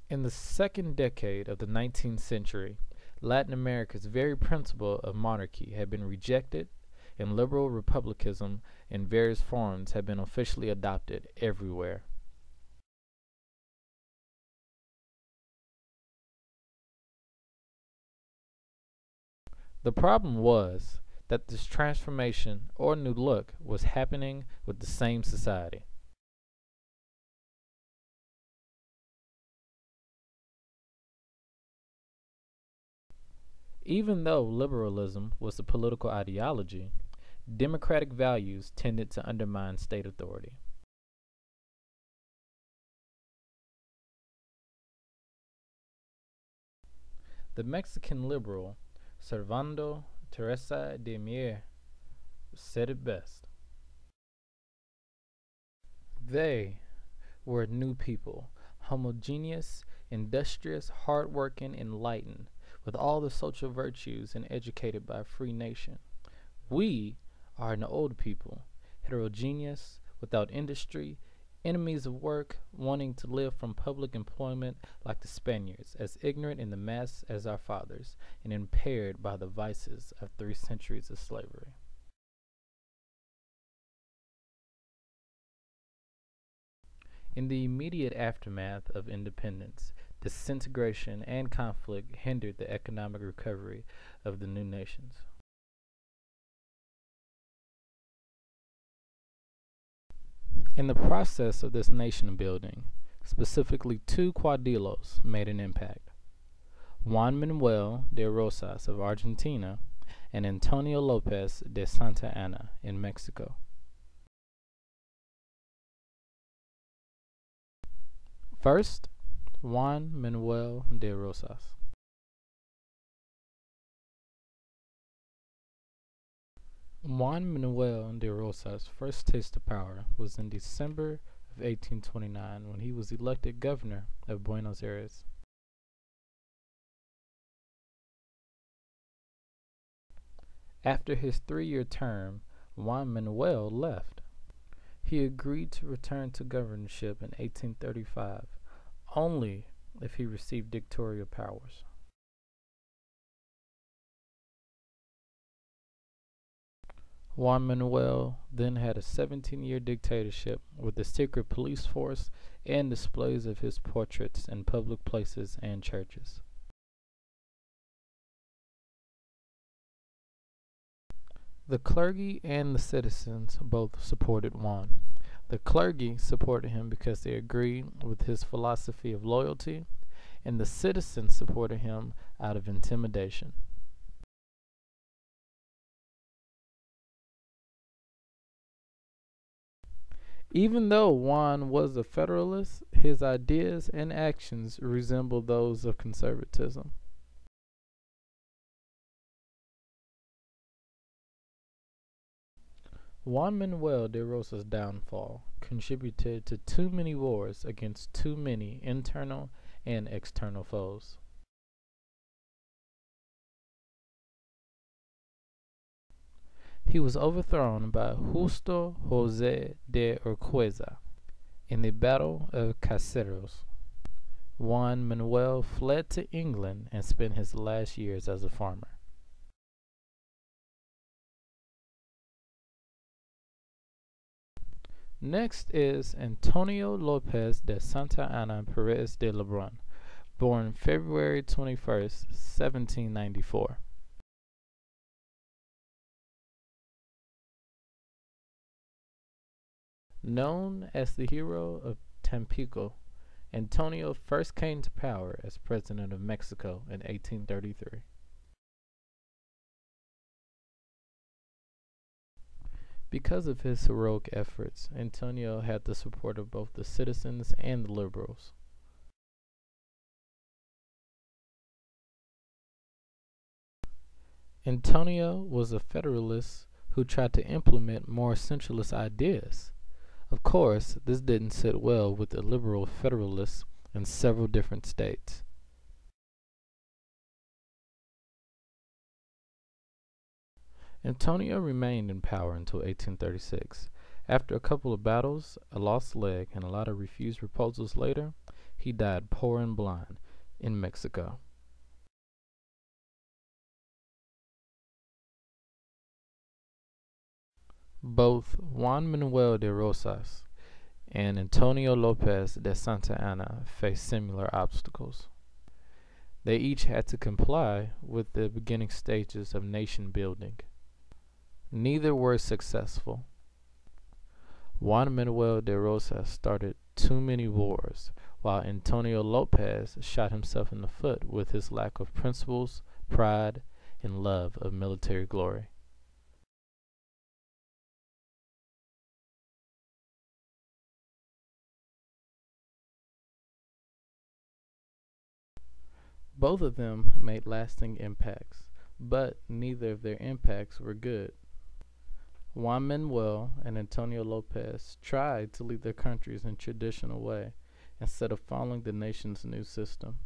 In the second decade of the 19th century, Latin America's very principle of monarchy had been rejected, and liberal republicanism in various forms had been officially adopted everywhere. The problem was that this transformation or new look was happening with the same society. Even though liberalism was a political ideology, democratic values tended to undermine state authority. The Mexican liberal Servando Teresa de Mier said it best. They were a new people, homogeneous, industrious, hard-working, enlightened, with all the social virtues and educated by a free nation. We are an old people, heterogeneous, without industry, enemies of work, wanting to live from public employment like the Spaniards, as ignorant in the mass as our fathers, and impaired by the vices of 3 centuries of slavery. In the immediate aftermath of independence, disintegration and conflict hindered the economic recovery of the new nations. In the process of this nation building, specifically two caudillos made an impact: Juan Manuel de Rosas of Argentina and Antonio Lopez de Santa Anna in Mexico. First, Juan Manuel de Rosas. Juan Manuel de Rosas' first taste of power was in December of 1829 when he was elected governor of Buenos Aires. After his 3-year term, Juan Manuel left. He agreed to return to governorship in 1835 only if he received dictatorial powers. Juan Manuel then had a 17-year dictatorship with a secret police force and displays of his portraits in public places and churches. The clergy and the citizens both supported Juan. The clergy supported him because they agreed with his philosophy of loyalty, and the citizens supported him out of intimidation. Even though Juan was a Federalist, his ideas and actions resembled those of conservatism. Juan Manuel de Rosas' downfall contributed to too many wars against too many internal and external foes. He was overthrown by Justo José de Urquiza in the Battle of Caseros. Juan Manuel fled to England and spent his last years as a farmer. Next is Antonio Lopez de Santa Anna Perez de Lebrun, born February 21st, 1794. Known as the hero of Tampico, Antonio first came to power as president of Mexico in 1833. Because of his heroic efforts, Antonio had the support of both the citizens and the liberals. Antonio was a Federalist who tried to implement more centralist ideas. Of course, this didn't sit well with the liberal Federalists in several different states. Antonio remained in power until 1836. After a couple of battles, a lost leg, and a lot of refused proposals later, he died poor and blind in Mexico. Both Juan Manuel de Rosas and Antonio Lopez de Santa Anna faced similar obstacles. They each had to comply with the beginning stages of nation building. Neither were successful. Juan Manuel de Rosas started too many wars, while Antonio Lopez shot himself in the foot with his lack of principles, pride, and love of military glory. Both of them made lasting impacts, but neither of their impacts were good. Juan Manuel and Antonio Lopez tried to lead their countries in a traditional way instead of following the nation's new system.